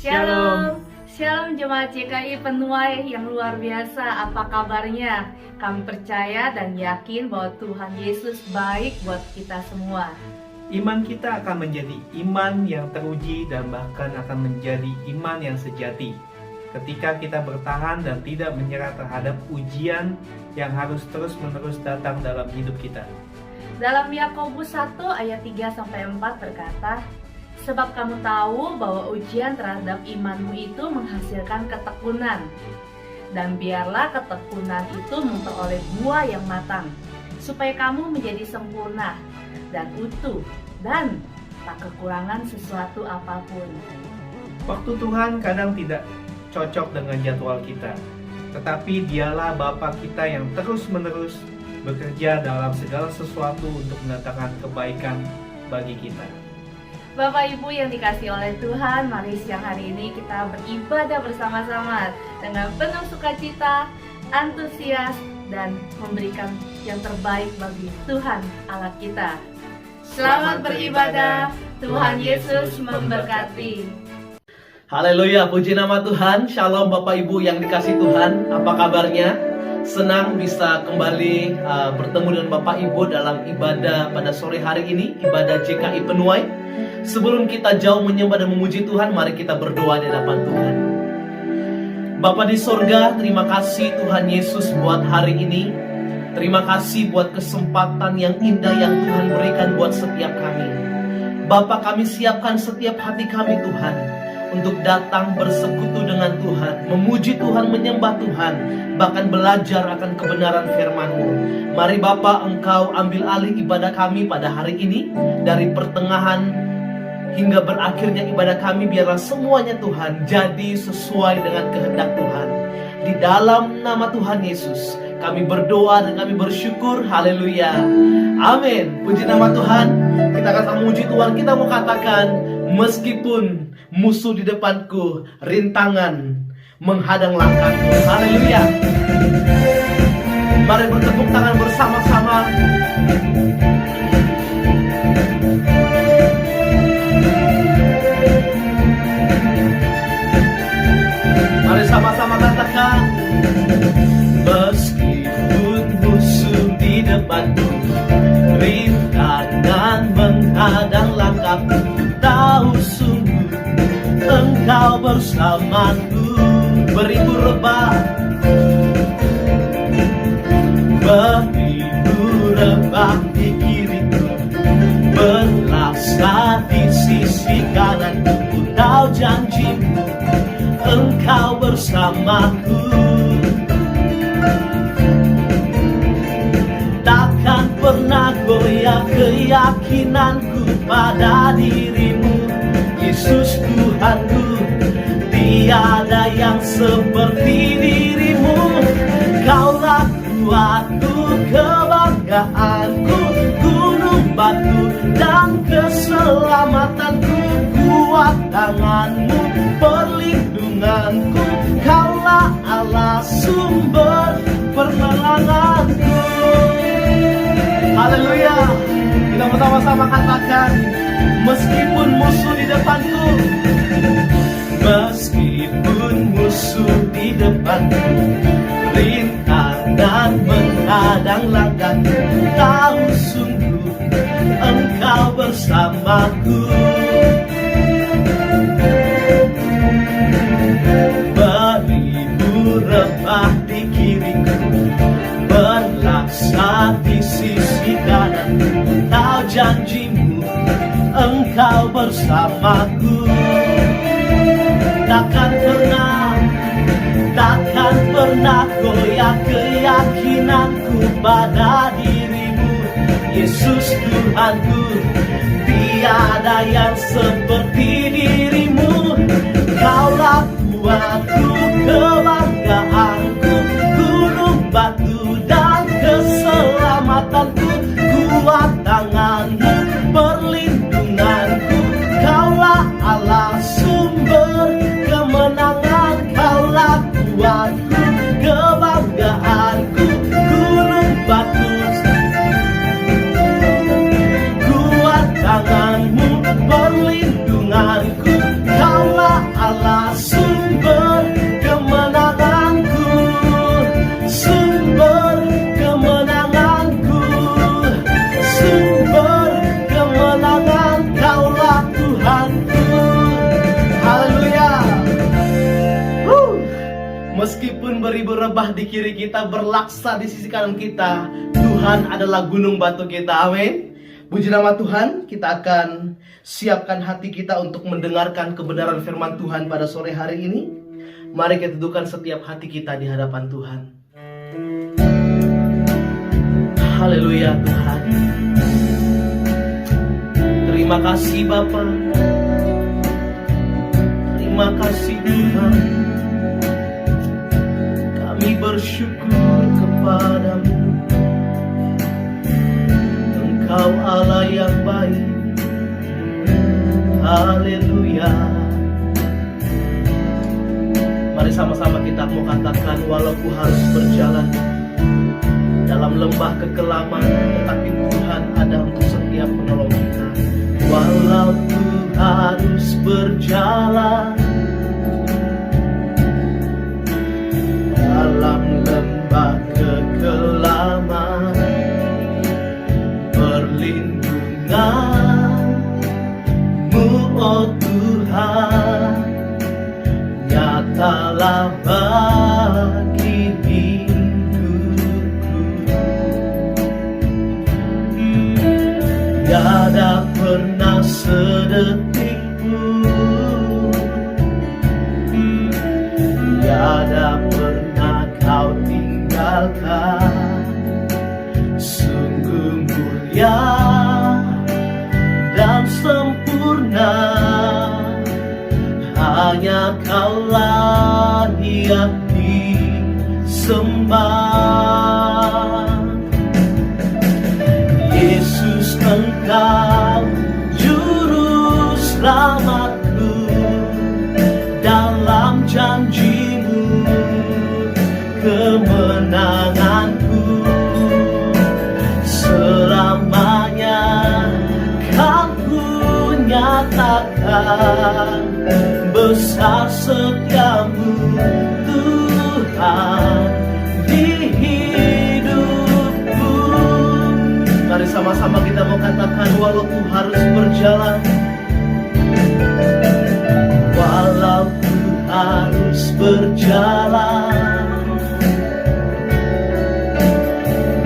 Shalom, Shalom Jemaat JKI Penuai yang luar biasa. Apa kabarnya? Kami percaya dan yakin bahwa Tuhan Yesus baik buat kita semua. Iman kita akan menjadi iman yang teruji dan bahkan akan menjadi iman yang sejati ketika kita bertahan dan tidak menyerah terhadap ujian yang harus terus-menerus datang dalam hidup kita. Dalam Yakobus 1 ayat 3-4 berkata, sebab kamu tahu bahwa ujian terhadap imanmu itu menghasilkan ketekunan. Dan biarlah ketekunan itu memperoleh buah yang matang, supaya kamu menjadi sempurna dan utuh dan tak kekurangan sesuatu apapun. Waktu Tuhan kadang tidak cocok dengan jadwal kita, tetapi Dialah Bapa kita yang terus-menerus bekerja dalam segala sesuatu untuk mendatangkan kebaikan bagi kita. Bapak Ibu yang dikasihi oleh Tuhan, mari siang hari ini kita beribadah bersama-sama dengan penuh sukacita, antusias, dan memberikan yang terbaik bagi Tuhan Allah kita. Selamat beribadah, Tuhan Yesus memberkati. Haleluya, puji nama Tuhan. Shalom Bapak Ibu yang dikasihi Tuhan. Apa kabarnya? Senang bisa kembali bertemu dengan Bapak Ibu dalam ibadah pada sore hari ini, ibadah JKI Penuai. Sebelum kita jauh menyembah dan memuji Tuhan, mari kita berdoa di hadapan Tuhan. Bapa di sorga, terima kasih Tuhan Yesus buat hari ini. Terima kasih buat kesempatan yang indah yang Tuhan berikan buat setiap kami. Bapa, kami siapkan setiap hati kami Tuhan, untuk datang bersekutu dengan Tuhan, memuji Tuhan, menyembah Tuhan, bahkan belajar akan kebenaran firman-Mu. Mari Bapa, Engkau ambil alih ibadah kami pada hari ini, dari pertengahan hingga berakhirnya ibadah kami, biarlah semuanya Tuhan jadi sesuai dengan kehendak Tuhan. Di dalam nama Tuhan Yesus kami berdoa dan kami bersyukur. Haleluya, amin. Puji nama Tuhan. Kita akan memuji Tuhan. Kita mau katakan, meskipun musuh di depanku, rintangan menghadang langkahku. Haleluya. Mari bertepuk tangan bersama-sama. Mari sama-sama katakan, meskipun musuh di depanku, rintangan menghadang langkahku, tahu sungguh Engkau bersamaku. Beribu rebah, beribu rebah di kiriku, berlasah di sisi kananku. Ku tahu janjimu, Engkau bersamaku. Takkan pernah goyah keyakinanku pada dirimu, Yesus Tuhanku. Tiada yang seperti dirimu. Kaulah kuatku, kebanggaanku, gunung batu dan keselamatanku. Kuat tanganmu, perlindunganku, Kaulah Allah sumber pertolonganku. Haleluya. Kita bersama-sama katakan, meskipun musuh di depanku, meskipun musuh di depanku, rintangan menghadang langkahku, tahu sungguh Engkau bersamaku. Beribu rebah di kiriku, berlaksa di sisi kanan, tahu janjimu Engkau bersamaku. Takkan pernah goyah keyakinanku pada dirimu, Yesus Tuhanku. Tiada yang seperti dirimu, Kaulah kuatku, kebanggaanku, gunung batu dan keselamatanku. Kuat tanganmu, perlindunganku, Kaulah Allah sumber kemenangan. Kaulah kuatku, kebanggaanku, gunung batu. Kuat tanganmu, perlindunganku, Kaulah Allah sumber kemenanganku. Sumber kemenanganku, sumber kemenangan, Kaulah Tuhanku. Haleluya. Meskipun beribu rebah di kiri kita, berlaksa di sisi kanan kita, Tuhan adalah gunung batu kita. Amin. Puji nama Tuhan. Kita akan siapkan hati kita untuk mendengarkan kebenaran firman Tuhan pada sore hari ini. Mari kita dudukkan setiap hati kita di hadapan Tuhan. Haleluya Tuhan. Terima kasih Bapa. Terima kasih Tuhan. Kami bersyukur kepadamu. Engkau Allah yang baik. Haleluya. Mari sama-sama kita mau katakan, walau ku harus berjalan dalam lembah kekelaman, tetapi Tuhan ada untuk setiap menolong kita. Walau ku harus berjalan dalam lembah kekelaman, perlindungan-Mu, oh Tuhan, nyatalah bagi hidupku. Tiada pernah sedetik pun, tiada pernah Kau tinggalkan. Sungguh mulia dan sempurna, hanya Kaulah yang disembah. Yesus, Engkau juru selamatku, dalam janji-Mu kemenanganku. Selamanya kan ku nyatakan besar setiamu Tuhan di hidupku. Mari sama-sama kita mau katakan, walau ku harus berjalan, walau ku harus berjalan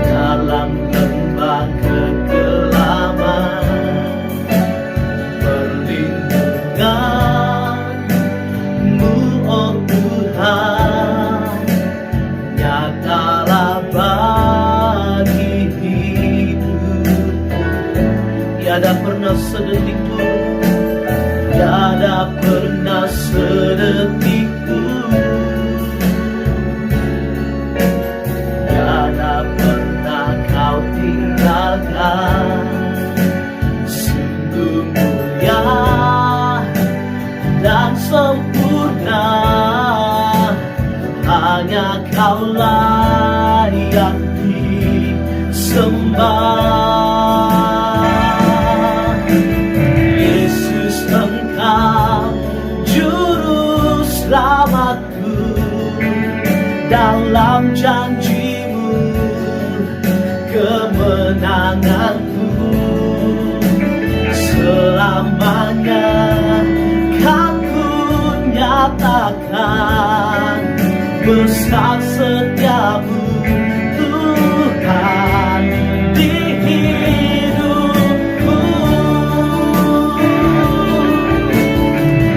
dalam lembah kekelaman, perlindungan-Mu, oh Tuhan, nyatalah bagi hidupku. Tiada pernah sedetik pun, tiada pernah sedetik pun, tiada pernah Kau tinggalkan. Sungguh mulia dan sempurna, hanya Kaulah yang disembah. Yesus, Engkau juru selamatku, dalam janjimu, kemenanganku selamanya kan ku nyatakan. Besar setiamu Tuhan di hidupku.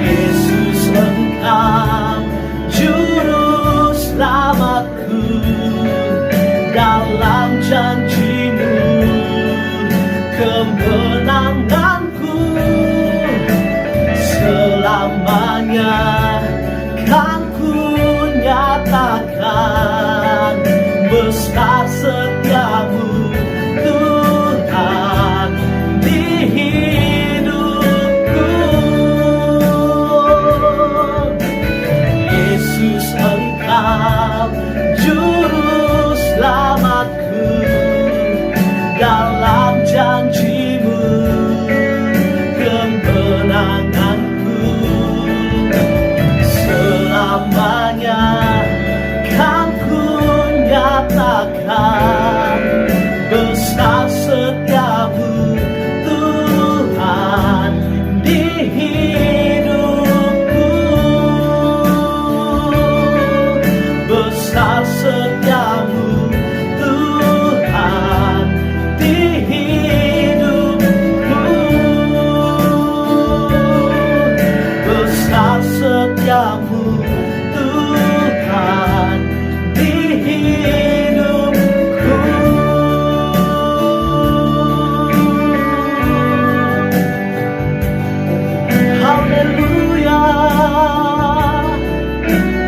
Yesus, Engkau juru selamatku, dalam janjimu kemenanganku selamanya kan ku nyatakan. Besar setiamu Tuhan di hidupku. Yesus, Engkau juru selamatku, dalam janjimu kemenanganku selamanya kan ku nyatakan. Besar setiamu Tuhan di hidupku. Besar setiamu Tuhan di hidupku. Besar setiamu Tuhan di hidupku. Haleluya,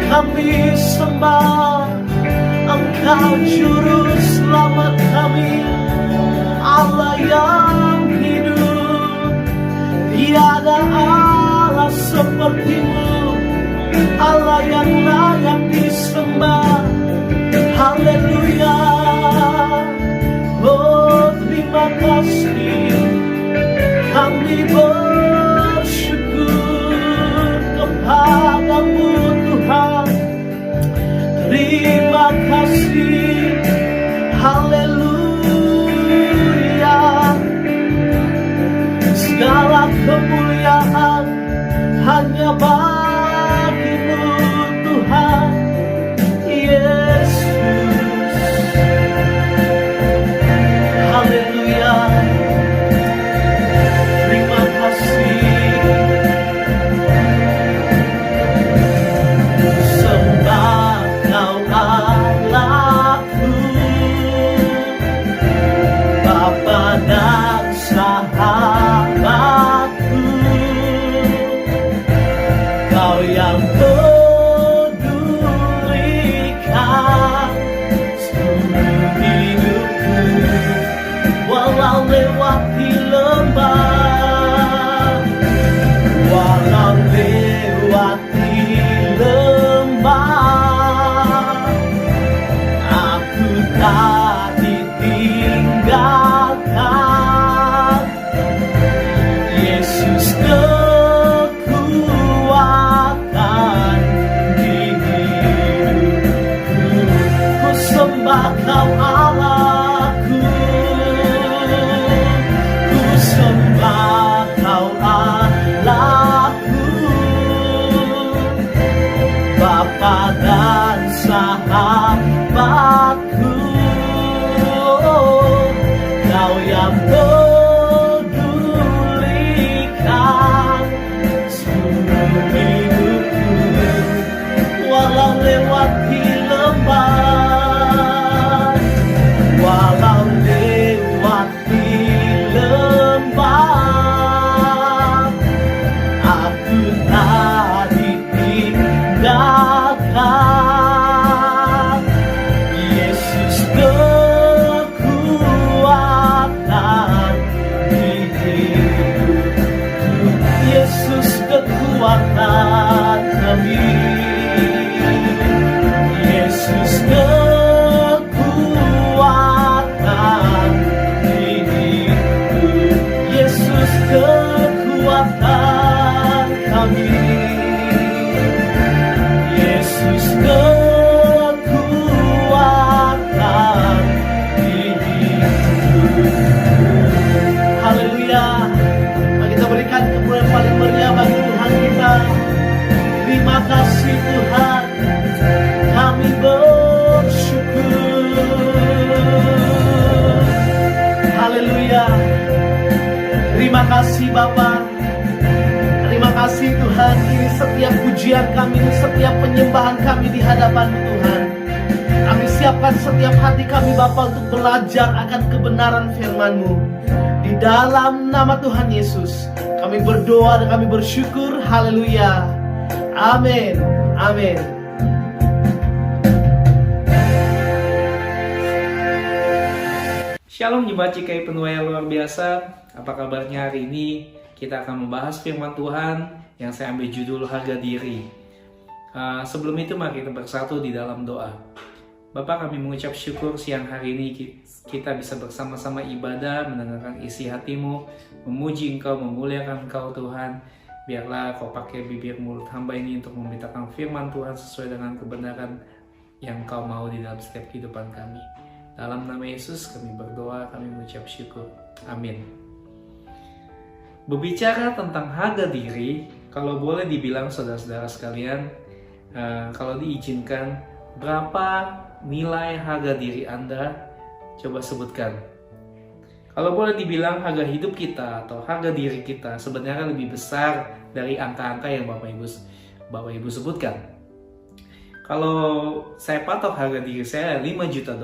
kami sembah Engkau juru selamat kami, Allah yang hidup. Tiada Allah seperti-Mu, Allah yang layak disembah. Haleluya, oh terima kasih, kami bersyukur kepadamu Tuhan. Terima kasih, haleluya. Segala kemuliaan hanya bagi-Mu Tuhan Yesus. Haleluya. Terima kasih. pujian kami, setiap penyembahan kami di hadapan Tuhan. Kami siapkan setiap hati kami Bapa untuk belajar akan kebenaran firman-Mu. Di dalam nama Tuhan Yesus kami berdoa dan kami bersyukur. Haleluya. Amin. Amin. Shalom Jemaat GKI Penuai yang luar biasa. Apa kabarnya hari ini? Kita akan membahas firman Tuhan yang saya ambil judul harga diri. Sebelum itu mari kita bersatu di dalam doa. Bapa, kami mengucap syukur siang hari ini kita bisa bersama-sama ibadah, mendengarkan isi hati-Mu, memuji Engkau, memuliakan Engkau Tuhan. Biarlah Kau pakai bibir mulut hamba ini untuk memberitakan firman Tuhan sesuai dengan kebenaran yang Kau mau di dalam setiap kehidupan kami. Dalam nama Yesus kami berdoa, kami mengucap syukur. Amin. Berbicara tentang harga diri, kalau boleh dibilang saudara-saudara sekalian, kalau diizinkan, berapa nilai harga diri Anda? Coba sebutkan. Kalau boleh dibilang harga hidup kita atau harga diri kita sebenarnya lebih besar dari angka-angka yang Bapak Ibu sebutkan. Kalau saya patok harga diri saya $5 juta,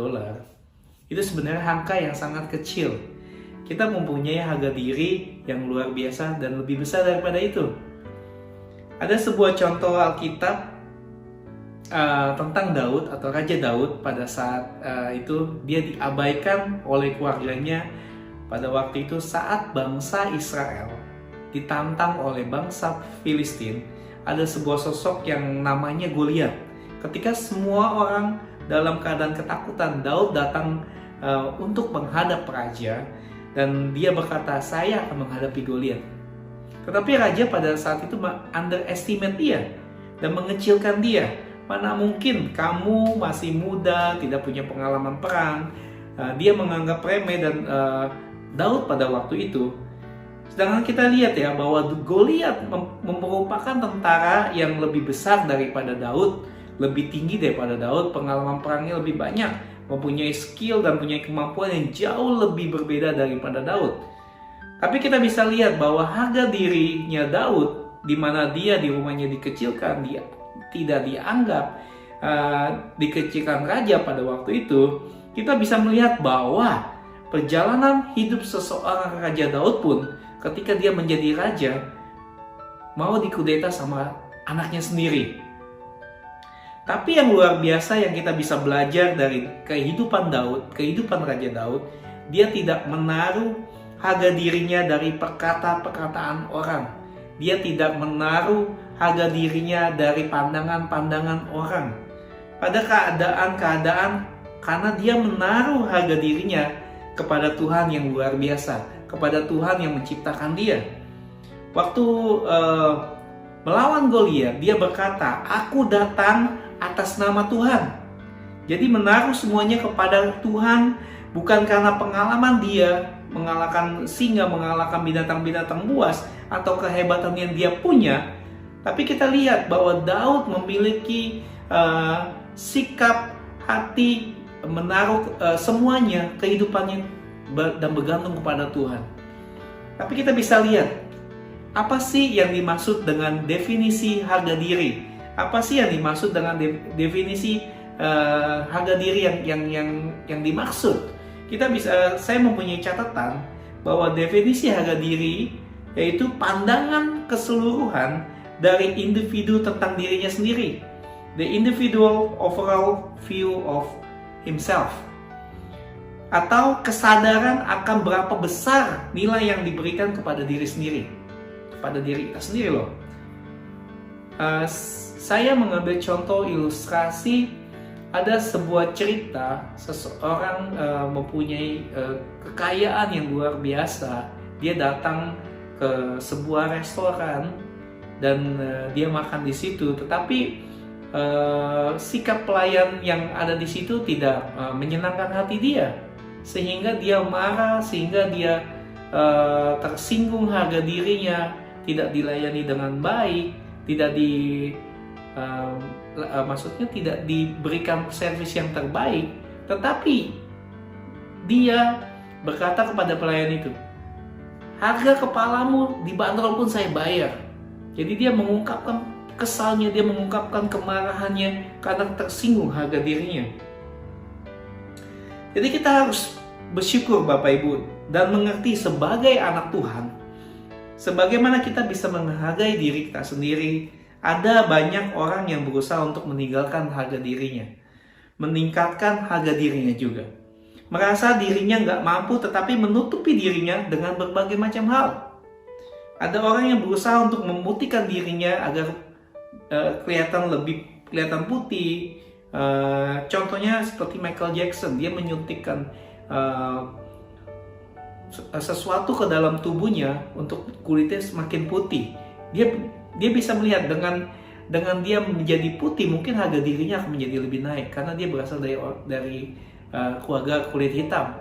itu sebenarnya angka yang sangat kecil. Kita mempunyai harga diri yang luar biasa dan lebih besar daripada itu. Ada sebuah contoh Alkitab tentang Daud atau Raja Daud. Pada saat itu dia diabaikan oleh keluarganya pada waktu itu saat bangsa Israel ditantang oleh bangsa Filistin. Ada sebuah sosok yang namanya Goliat. Ketika semua orang dalam keadaan ketakutan, Daud datang untuk menghadap raja dan dia berkata, saya akan menghadapi Goliat. Tetapi raja pada saat itu underestimate dia dan mengecilkan dia. Mana mungkin, kamu masih muda, tidak punya pengalaman perang. Dia menganggap remeh dan Daud pada waktu itu. Sedangkan kita lihat ya bahwa Goliat merupakan tentara yang lebih besar daripada Daud, lebih tinggi daripada Daud, pengalaman perangnya lebih banyak, mempunyai skill dan punya kemampuan yang jauh lebih berbeda daripada Daud. Tapi kita bisa lihat bahwa harga dirinya Daud, di mana dia di rumahnya dikecilkan, dia tidak dianggap, dikecilkan raja pada waktu itu, kita bisa melihat bahwa perjalanan hidup seseorang Raja Daud pun ketika dia menjadi raja, mau dikudeta sama anaknya sendiri. Tapi yang luar biasa yang kita bisa belajar dari kehidupan Daud, kehidupan Raja Daud, dia tidak menaruh harga dirinya dari perkataan orang. Dia tidak menaruh harga dirinya dari pandangan-pandangan orang. Pada keadaan-keadaan, karena dia menaruh harga dirinya kepada Tuhan yang luar biasa, kepada Tuhan yang menciptakan dia. Waktu melawan Goliat, dia berkata, aku datang atas nama Tuhan. Jadi menaruh semuanya kepada Tuhan, bukan karena pengalaman dia mengalahkan singa, mengalahkan binatang-binatang buas, atau kehebatan yang dia punya. Tapi kita lihat bahwa Daud memiliki sikap hati menaruh semuanya, kehidupannya dan bergantung kepada Tuhan. Tapi kita bisa lihat, apa sih yang dimaksud dengan definisi harga diri? Apa sih yang dimaksud dengan definisi harga diri yang dimaksud? Saya mempunyai catatan bahwa definisi harga diri yaitu pandangan keseluruhan dari individu tentang dirinya sendiri. The individual overall view of himself. Atau kesadaran akan berapa besar nilai yang diberikan kepada diri sendiri. Kepada diri kita sendiri loh. Saya mengambil contoh ilustrasi, ada sebuah cerita seseorang mempunyai kekayaan yang luar biasa. Dia datang ke sebuah restoran dan dia makan di situ, tetapi sikap pelayan yang ada di situ tidak menyenangkan hati dia, sehingga dia marah, sehingga dia tersinggung harga dirinya, tidak dilayani dengan baik, maksudnya tidak diberikan servis yang terbaik. Tetapi dia berkata kepada pelayan itu, harga kepalamu dibanderol pun saya bayar. Jadi dia mengungkapkan kesalnya, dia mengungkapkan kemarahannya karena tersinggung harga dirinya. Jadi kita harus bersyukur Bapak Ibu dan mengerti sebagai anak Tuhan, sebagaimana kita bisa menghargai diri kita sendiri. Ada banyak orang yang berusaha untuk meninggalkan harga dirinya, meningkatkan harga dirinya juga. Merasa dirinya nggak mampu tetapi menutupi dirinya dengan berbagai macam hal. Ada orang yang berusaha untuk memutihkan dirinya agar kelihatan putih. Contohnya seperti Michael Jackson, dia menyuntikkan sesuatu ke dalam tubuhnya untuk kulitnya semakin putih. Dia bisa melihat dengan dia menjadi putih, mungkin harga dirinya akan menjadi lebih naik karena dia berasal dari keluarga kulit hitam.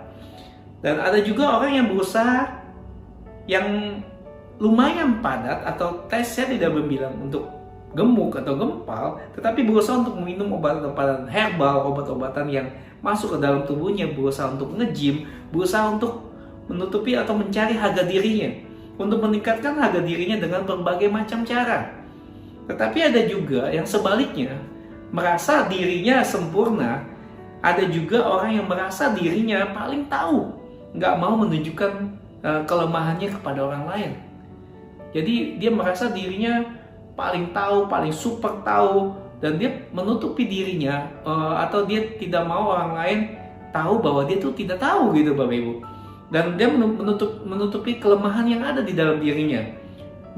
Dan ada juga orang yang berusaha yang lumayan padat, atau tesnya tidak berbilang untuk gemuk atau gempal, tetapi berusaha untuk minum obat-obatan herbal, obat-obatan yang masuk ke dalam tubuhnya, berusaha untuk nge-gym, berusaha untuk menutupi atau mencari harga dirinya, untuk meningkatkan harga dirinya dengan berbagai macam cara. Tetapi ada juga yang sebaliknya, merasa dirinya sempurna. Ada juga orang yang merasa dirinya paling tahu, nggak mau menunjukkan kelemahannya kepada orang lain. Jadi dia merasa dirinya paling tahu, paling super tahu, dan dia menutupi dirinya, atau dia tidak mau orang lain tahu bahwa dia tuh tidak tahu gitu Bapak Ibu. Dan dia menutupi kelemahan yang ada di dalam dirinya.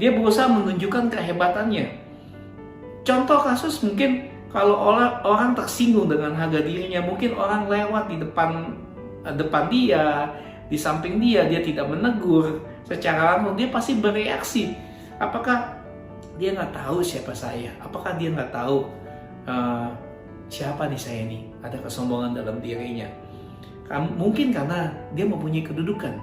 Dia berusaha menunjukkan kehebatannya. Contoh kasus, mungkin kalau orang tersinggung dengan harga dirinya, mungkin orang lewat di depan dia, di samping dia tidak menegur secara langsung, dia pasti bereaksi. Apakah dia nggak tahu siapa saya? Apakah dia nggak tahu siapa nih saya ini? Ada kesombongan dalam dirinya. Mungkin karena dia mempunyai kedudukan,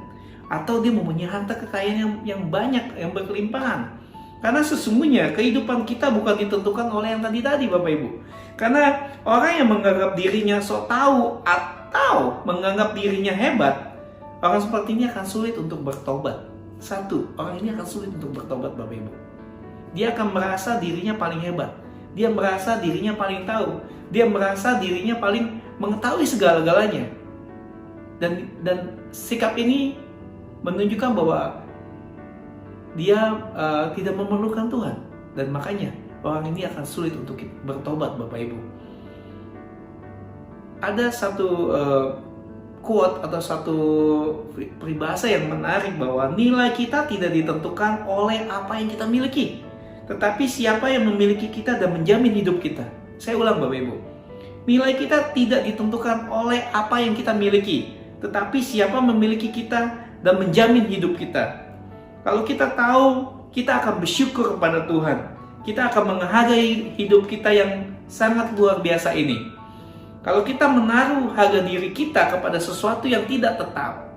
atau dia mempunyai harta kekayaan yang banyak, yang berkelimpahan. Karena sesungguhnya kehidupan kita bukan ditentukan oleh yang tadi Bapak Ibu. Karena orang yang menganggap dirinya sok tahu atau menganggap dirinya hebat, orang seperti ini akan sulit untuk bertobat. Orang ini akan sulit untuk bertobat Bapak Ibu. Dia akan merasa dirinya paling hebat. Dia merasa dirinya paling tahu. Dia merasa dirinya paling mengetahui segala-galanya. Dan sikap ini menunjukkan bahwa dia tidak memerlukan Tuhan. Dan makanya orang ini akan sulit untuk bertobat Bapak Ibu. Ada satu quote atau satu peribahasa yang menarik, bahwa nilai kita tidak ditentukan oleh apa yang kita miliki, tetapi siapa yang memiliki kita dan menjamin hidup kita. Saya ulang Bapak Ibu, nilai kita tidak ditentukan oleh apa yang kita miliki, tetapi siapa memiliki kita dan menjamin hidup kita. Kalau kita tahu, kita akan bersyukur kepada Tuhan. Kita akan menghargai hidup kita yang sangat luar biasa ini. Kalau kita menaruh harga diri kita kepada sesuatu yang tidak tetap,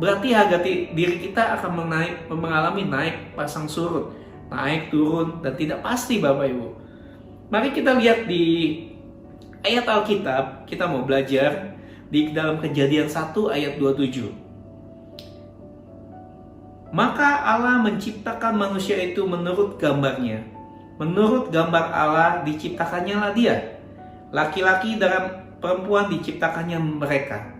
berarti harga diri kita akan mengalami naik pasang surut, naik turun, dan tidak pasti Bapak Ibu. Mari kita lihat di ayat Alkitab, kita mau belajar di dalam Kejadian 1 ayat 27. Maka Allah menciptakan manusia itu menurut gambarnya. Menurut gambar Allah diciptakannya lah dia. Laki-laki dan perempuan diciptakannya mereka.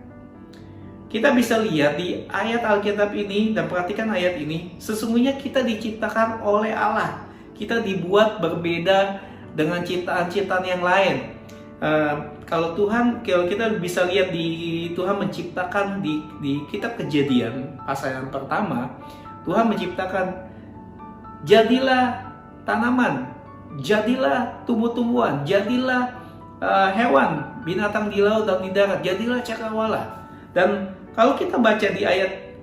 Kita bisa lihat di ayat Alkitab ini, dan perhatikan ayat ini. Sesungguhnya kita diciptakan oleh Allah. Kita dibuat berbeda dengan ciptaan-ciptaan yang lain. Kalau kita bisa lihat di Tuhan menciptakan di kitab Kejadian pasal yang pertama, Tuhan menciptakan jadilah tanaman, jadilah tumbuh-tumbuhan, jadilah hewan, binatang di laut dan di darat, jadilah cakrawala. Dan kalau kita baca di ayat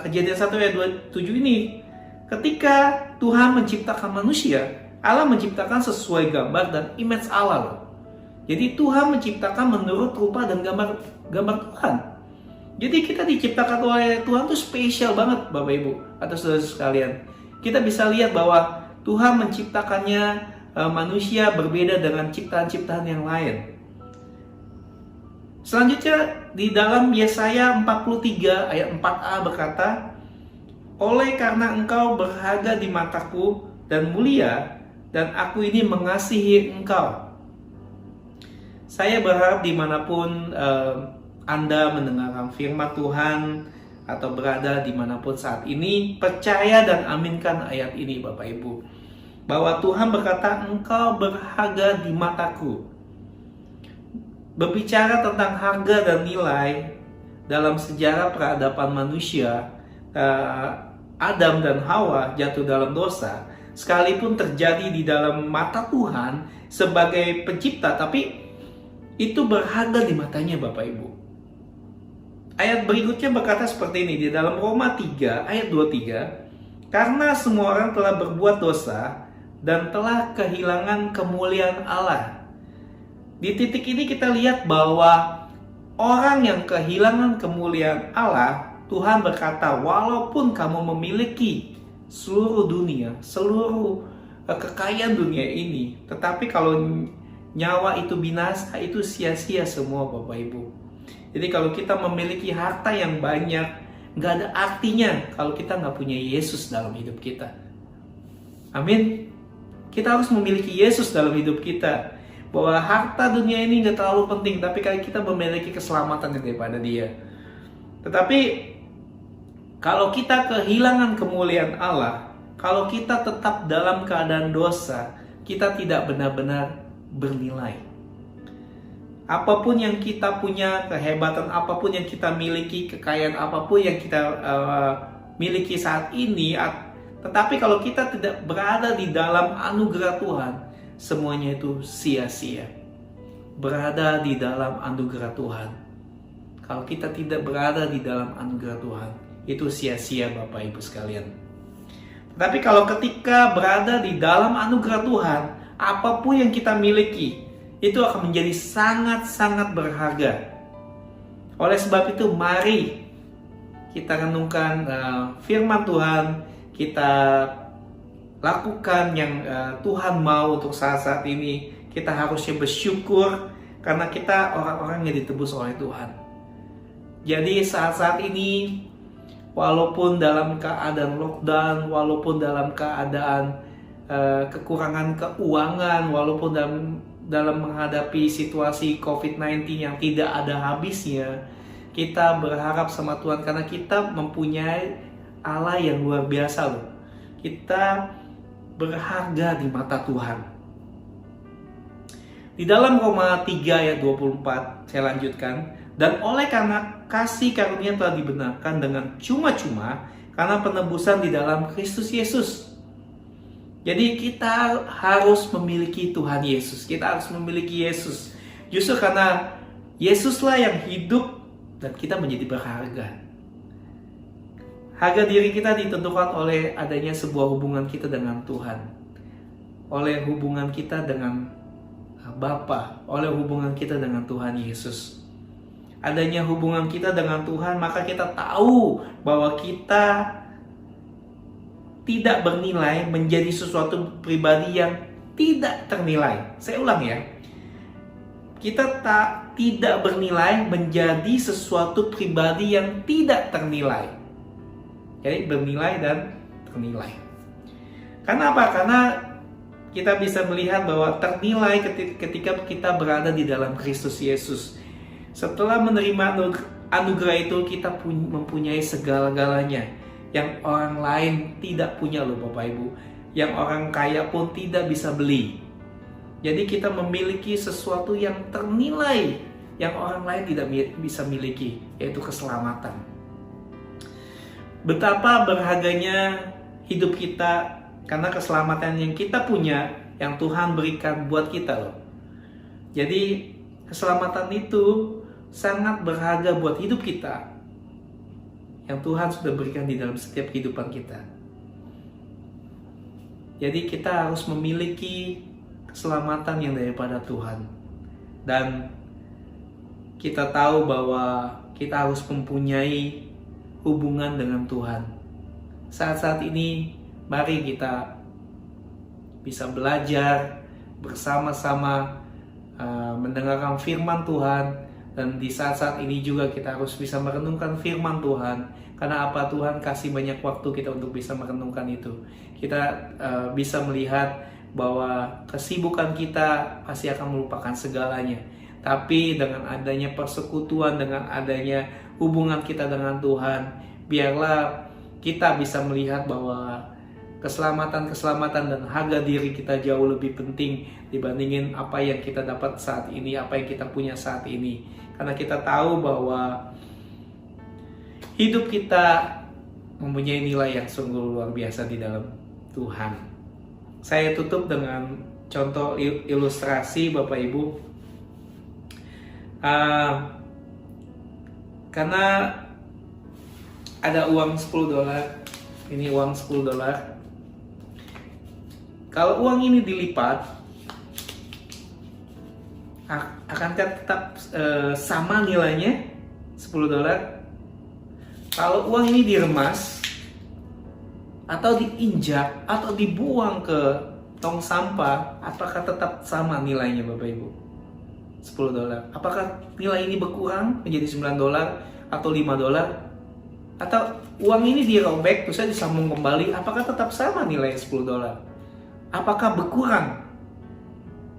Kejadian 1 ayat 27 ini, ketika Tuhan menciptakan manusia, Allah menciptakan sesuai gambar dan image Allah loh. Jadi Tuhan menciptakan menurut rupa dan gambar Tuhan. Jadi kita diciptakan oleh Tuhan itu spesial banget Bapak Ibu atau saudara sekalian. Kita bisa lihat bahwa Tuhan menciptakannya manusia berbeda dengan ciptaan-ciptaan yang lain. Selanjutnya di dalam Yesaya 43 ayat 4a berkata, oleh karena engkau berharga di mataku dan mulia, dan aku ini mengasihi engkau. Saya berharap dimanapun Anda mendengarkan firman Tuhan atau berada dimanapun saat ini, percaya dan aminkan ayat ini Bapak Ibu, bahwa Tuhan berkata, engkau berharga di mataku. Berbicara tentang harga dan nilai dalam sejarah peradaban manusia, Adam dan Hawa jatuh dalam dosa, sekalipun terjadi di dalam mata Tuhan sebagai pencipta, tapi itu berharga di matanya Bapak Ibu. Ayat berikutnya berkata seperti ini di dalam Roma 3 ayat 23, karena semua orang telah berbuat dosa dan telah kehilangan kemuliaan Allah. Di titik ini kita lihat bahwa orang yang kehilangan kemuliaan Allah, Tuhan berkata, walaupun kamu memiliki seluruh dunia, seluruh kekayaan dunia ini, tetapi kalau nyawa itu binasa, itu sia-sia semua Bapak Ibu. Jadi kalau kita memiliki harta yang banyak, nggak ada artinya kalau kita nggak punya Yesus dalam hidup kita. Amin. Kita harus memiliki Yesus dalam hidup kita. Bahwa harta dunia ini nggak terlalu penting, tapi kalau kita memiliki keselamatan daripada Dia. Tetapi kalau kita kehilangan kemuliaan Allah, kalau kita tetap dalam keadaan dosa, kita tidak benar-benar bernilai. Apapun yang kita punya, kehebatan apapun yang kita miliki, kekayaan apapun yang kita miliki saat ini, tetapi kalau kita tidak berada di dalam anugerah Tuhan, semuanya itu sia-sia. Berada di dalam anugerah Tuhan. Kalau kita tidak berada di dalam anugerah Tuhan, itu sia-sia Bapak Ibu sekalian. Tetapi kalau ketika berada di dalam anugerah Tuhan, apapun yang kita miliki, itu akan menjadi sangat-sangat berharga. Oleh sebab itu, mari kita renungkan firman Tuhan, kita lakukan yang Tuhan mau untuk saat-saat ini. Kita harusnya bersyukur karena kita orang-orang yang ditebus oleh Tuhan. Jadi saat-saat ini, walaupun dalam keadaan lockdown, walaupun dalam keadaan kekurangan keuangan, walaupun dalam menghadapi situasi COVID-19 yang tidak ada habisnya, kita berharap sama Tuhan karena kita mempunyai Allah yang luar biasa loh. Kita berharga di mata Tuhan. Di dalam Roma 3 ayat 24, saya lanjutkan, dan oleh karena kasih karunia telah dibenarkan dengan cuma-cuma karena penebusan di dalam Kristus Yesus. Jadi kita harus memiliki Tuhan Yesus, kita harus memiliki Yesus. Justru karena Yesuslah yang hidup dan kita menjadi berharga. Harga diri kita ditentukan oleh adanya sebuah hubungan kita dengan Tuhan, oleh hubungan kita dengan Bapa, oleh hubungan kita dengan Tuhan Yesus. Adanya hubungan kita dengan Tuhan, maka kita tahu bahwa kita tidak bernilai menjadi sesuatu pribadi yang tidak ternilai. Saya ulang ya. Kita tidak bernilai menjadi sesuatu pribadi yang tidak ternilai. Jadi bernilai dan ternilai. Karena apa? Karena kita bisa melihat bahwa ternilai ketika kita berada di dalam Kristus Yesus. Setelah menerima anugerah itu, kita mempunyai segala-galanya yang orang lain tidak punya loh Bapak Ibu. Yang orang kaya pun tidak bisa beli. Jadi kita memiliki sesuatu yang ternilai yang orang lain tidak bisa miliki, yaitu keselamatan. Betapa berharganya hidup kita karena keselamatan yang kita punya, yang Tuhan berikan buat kita loh. Jadi keselamatan itu sangat berharga buat hidup kita, yang Tuhan sudah berikan di dalam setiap kehidupan kita. Jadi kita harus memiliki keselamatan yang daripada Tuhan. Dan kita tahu bahwa kita harus mempunyai hubungan dengan Tuhan. Saat-saat ini, mari kita bisa belajar bersama-sama mendengarkan firman Tuhan. Dan di saat-saat ini juga kita harus bisa merenungkan firman Tuhan. Karena apa? Tuhan kasih banyak waktu kita untuk bisa merenungkan itu. Kita bisa melihat bahwa kesibukan kita pasti akan melupakan segalanya. Tapi dengan adanya persekutuan, dengan adanya hubungan kita dengan Tuhan, biarlah kita bisa melihat bahwa keselamatan dan harga diri kita jauh lebih penting dibandingin apa yang kita dapat saat ini, apa yang kita punya saat ini. Karena kita tahu bahwa hidup kita mempunyai nilai yang sungguh luar biasa di dalam Tuhan. Saya tutup dengan contoh ilustrasi Bapak Ibu. Karena ada uang $10, ini uang $10. Kalau uang ini dilipat, akankah tetap sama nilainya $10? Kalau uang ini diremas atau diinjak atau dibuang ke tong sampah, apakah tetap sama nilainya Bapak Ibu? $10. Apakah nilai ini berkurang menjadi $9 atau $5? Atau uang ini dirobek terus disambung kembali, apakah tetap sama nilai $10? Apakah berkurang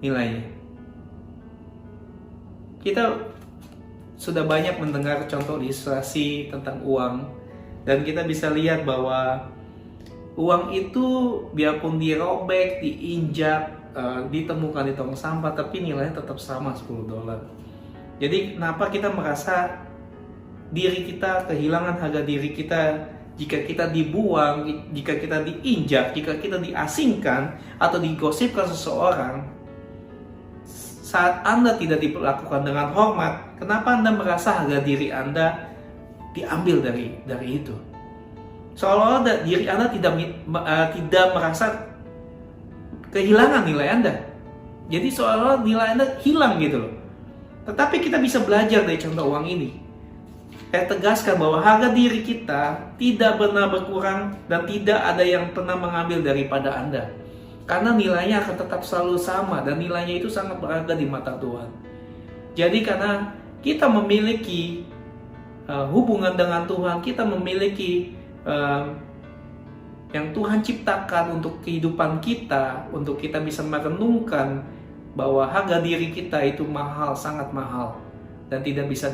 nilainya? Kita sudah banyak mendengar contoh ilustrasi tentang uang, dan kita bisa lihat bahwa uang itu biarpun dirobek, diinjak, ditemukan di tong sampah, tapi nilainya tetap sama $10. Jadi kenapa kita merasa diri kita kehilangan harga diri kita jika kita dibuang, jika kita diinjak, jika kita diasingkan atau digosipkan seseorang? Saat Anda tidak diperlakukan dengan hormat, kenapa Anda merasa harga diri Anda diambil dari itu? Seolah-olah diri Anda tidak merasa kehilangan nilai Anda. Jadi seolah-olah nilai Anda hilang gitu loh. Tetapi kita bisa belajar dari contoh uang ini. Saya tegaskan bahwa harga diri kita tidak pernah berkurang dan tidak ada yang pernah mengambil daripada Anda. Karena nilainya akan tetap selalu sama dan nilainya itu sangat berharga di mata Tuhan. Jadi karena kita memiliki hubungan dengan Tuhan, kita memiliki yang Tuhan ciptakan untuk kehidupan kita, untuk kita bisa merenungkan bahwa harga diri kita itu mahal, sangat mahal, dan tidak bisa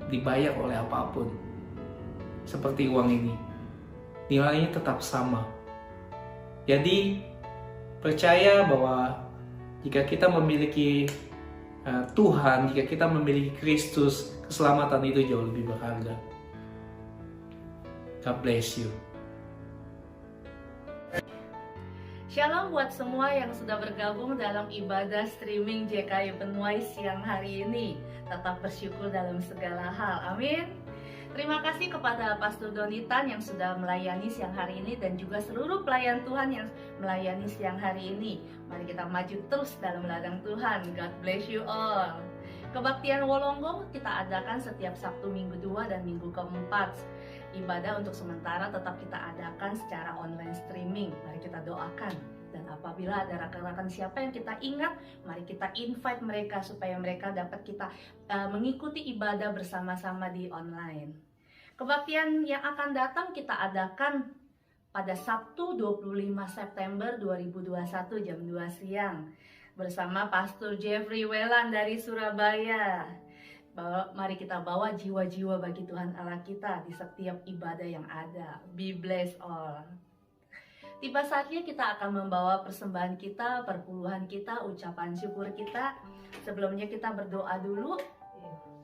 dibayar oleh apapun. Seperti uang ini, nilainya tetap sama. Jadi percaya bahwa jika kita memiliki Tuhan, jika kita memiliki Kristus, keselamatan itu jauh lebih berharga. God bless you. Shalom buat semua yang sudah bergabung dalam ibadah streaming JKI Benwai siang hari ini. Tetap bersyukur dalam segala hal. Amin. Terima kasih kepada Pastor Donitan yang sudah melayani siang hari ini dan juga seluruh pelayan Tuhan yang melayani siang hari ini. Mari kita maju terus dalam ladang Tuhan. God bless you all. Kebaktian Wolonggong kita adakan setiap Sabtu minggu 2 dan minggu keempat. Ibadah untuk sementara tetap kita adakan secara online streaming. Mari kita doakan. Dan apabila ada rekan-rekan siapa yang kita ingat, mari kita invite mereka supaya mereka dapat kita mengikuti ibadah bersama-sama di online. Kebaktian yang akan datang kita adakan pada Sabtu 25 September 2021 jam 2 siang bersama Pastor Jeffrey Welan dari Surabaya. Mari kita bawa jiwa-jiwa bagi Tuhan Allah kita di setiap ibadah yang ada. Be blessed all. Tiba saatnya kita akan membawa persembahan kita, perpuluhan kita, ucapan syukur kita. Sebelumnya kita berdoa dulu.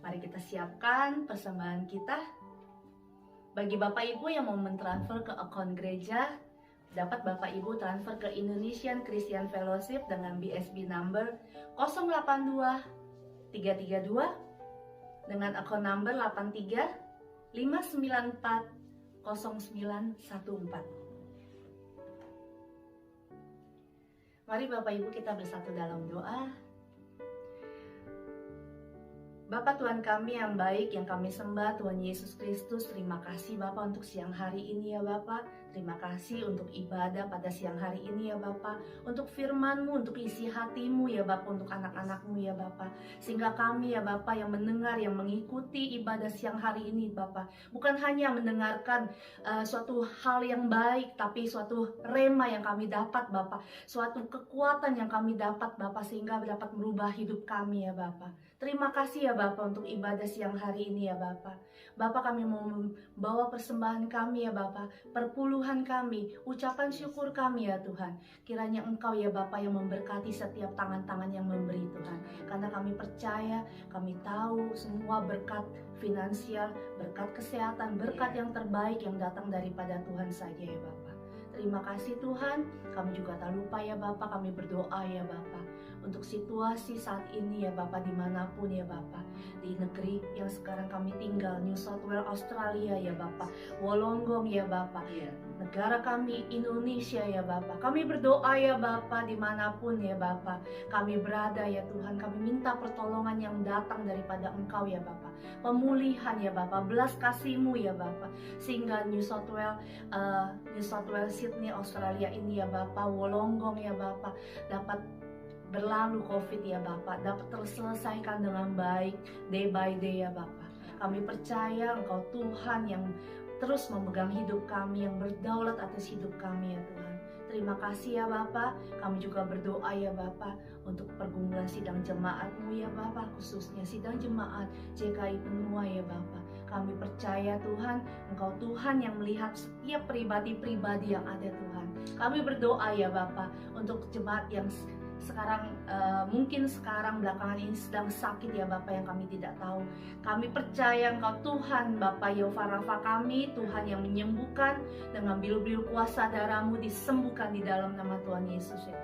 Mari kita siapkan persembahan kita. Bagi Bapak Ibu yang mau mentransfer ke akun gereja, dapat Bapak Ibu transfer ke Indonesian Christian Fellowship dengan BSB number 082 332 dengan akun number 83 594 0914. Mari Bapak Ibu kita bersatu dalam doa. Bapa Tuhan kami yang baik, yang kami sembah, Tuhan Yesus Kristus, terima kasih Bapa untuk siang hari ini ya Bapa. Terima kasih untuk ibadah pada siang hari ini ya Bapa, untuk firman-Mu, untuk isi hati-Mu ya Bapa, untuk anak-anak-Mu ya Bapa. Sehingga kami ya Bapa yang mendengar, yang mengikuti ibadah siang hari ini Bapa, bukan hanya mendengarkan suatu hal yang baik, tapi suatu rema yang kami dapat Bapa, suatu kekuatan yang kami dapat Bapa, sehingga dapat merubah hidup kami ya Bapa. Terima kasih ya Bapa untuk ibadah siang hari ini ya Bapa. Bapa, kami mau membawa persembahan kami ya Bapa, perpuluhan kami, ucapan syukur kami ya Tuhan. Kiranya Engkau ya Bapa yang memberkati setiap tangan-tangan yang memberi Tuhan. Karena kami percaya, kami tahu semua berkat finansial, berkat kesehatan, berkat yang terbaik yang datang daripada Tuhan saja ya Bapa. Terima kasih Tuhan. Kami juga tak lupa ya Bapa, kami berdoa ya Bapa untuk situasi saat ini ya Bapa, dimanapun ya Bapa, di negeri yang sekarang kami tinggal, New South Wales Australia ya Bapa, Wollongong ya Bapa, negara kami Indonesia ya Bapa. Kami berdoa ya Bapa, dimanapun ya Bapa kami berada ya Tuhan, kami minta pertolongan yang datang daripada Engkau ya Bapa, pemulihan ya Bapa, belas kasih-Mu ya Bapa, sehingga New South Wales Sydney Australia ini ya Bapa, Wollongong ya Bapa, dapat berlalu COVID ya Bapak, dapat terselesaikan dengan baik day by day ya Bapak. Kami percaya Engkau Tuhan yang terus memegang hidup kami, yang berdaulat atas hidup kami ya Tuhan. Terima kasih ya Bapak. Kami juga berdoa ya Bapak untuk pergumulan sidang jemaat-Mu ya Bapak, khususnya sidang jemaat JKI Penua ya Bapak. Kami percaya Tuhan, Engkau Tuhan yang melihat setiap pribadi-pribadi yang ada Tuhan. Kami berdoa ya Bapak untuk jemaat yang sekarang mungkin sekarang belakangan ini sedang sakit ya Bapak, yang kami tidak tahu. Kami percaya Engkau Tuhan Bapak Yehova Rafa kami, Tuhan yang menyembuhkan, dengan bilu-bilu kuasa darah-Mu disembuhkan di dalam nama Tuhan Yesus ya.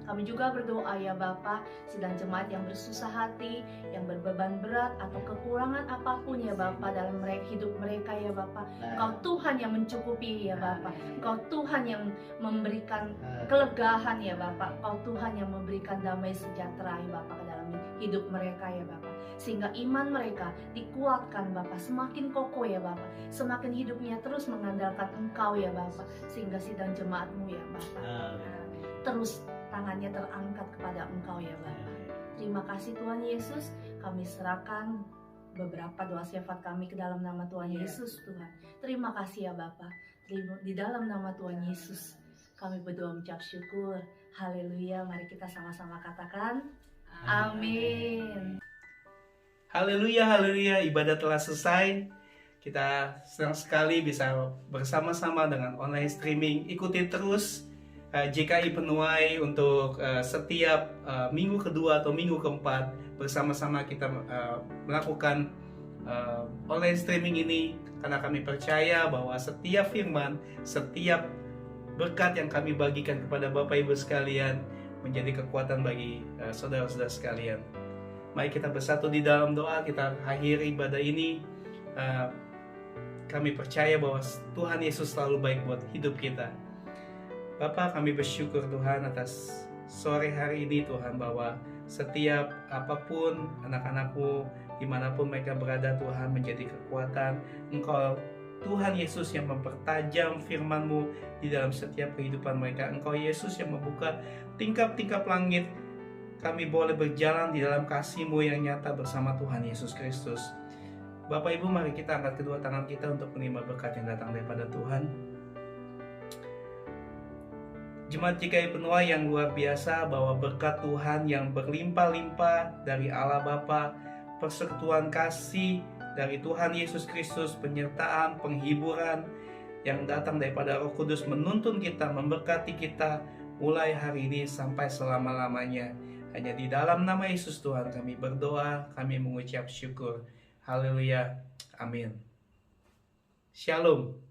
Kami juga berdoa ya Bapak, sidang jemaat yang bersusah hati, yang berbeban berat atau kekurangan apapun ya Bapak dalam hidup mereka ya Bapak. Engkau Tuhan yang mencukupi ya Bapak. Engkau Tuhan yang memberikan kelegahan ya Bapak. Engkau Tuhan yang memberikan damai sejahtera ya Bapak ke dalam hidup mereka ya Bapak. Sehingga iman mereka dikuatkan Bapak, semakin kokoh ya Bapak. Semakin hidupnya terus mengandalkan Engkau ya Bapak. Sehingga sidang jemaat-Mu ya Bapak terus tangannya terangkat kepada Engkau ya Bapak. Terima kasih Tuhan Yesus. Kami serahkan beberapa doa syafaat kami ke dalam nama Tuhan Yesus Tuhan. Terima kasih ya Bapak. Di dalam nama Tuhan Yesus kami berdoa mengucap syukur. Haleluya. Mari kita sama-sama katakan amin. Haleluya, haleluya. Ibadah telah selesai. Kita senang sekali bisa bersama-sama dengan online streaming. Ikuti terus JKI Penuai untuk setiap minggu kedua atau minggu keempat bersama-sama kita melakukan online streaming ini, karena kami percaya bahwa setiap firman, setiap berkat yang kami bagikan kepada Bapak Ibu sekalian menjadi kekuatan bagi saudara-saudara sekalian. Mari kita bersatu di dalam doa, kita akhiri ibadah ini. Kami percaya bahwa Tuhan Yesus selalu baik buat hidup kita. Bapa, kami bersyukur Tuhan atas sore hari ini Tuhan, bahwa setiap apapun anak-anak-Mu dimanapun mereka berada Tuhan menjadi kekuatan. Engkau Tuhan Yesus yang mempertajam firman-Mu di dalam setiap kehidupan mereka. Engkau Yesus yang membuka tingkap-tingkap langit. Kami boleh berjalan di dalam kasih-Mu yang nyata bersama Tuhan Yesus Kristus. Bapak Ibu, mari kita angkat kedua tangan kita untuk menerima berkat yang datang daripada Tuhan. Jemaat JKI Penua yang luar biasa, bahwa berkat Tuhan yang berlimpah-limpah dari Allah Bapa, persekutuan kasih dari Tuhan Yesus Kristus, penyertaan, penghiburan yang datang daripada Roh Kudus menuntun kita, memberkati kita mulai hari ini sampai selama-lamanya. Hanya di dalam nama Yesus Tuhan kami berdoa, kami mengucap syukur. Haleluya. Amin. Shalom.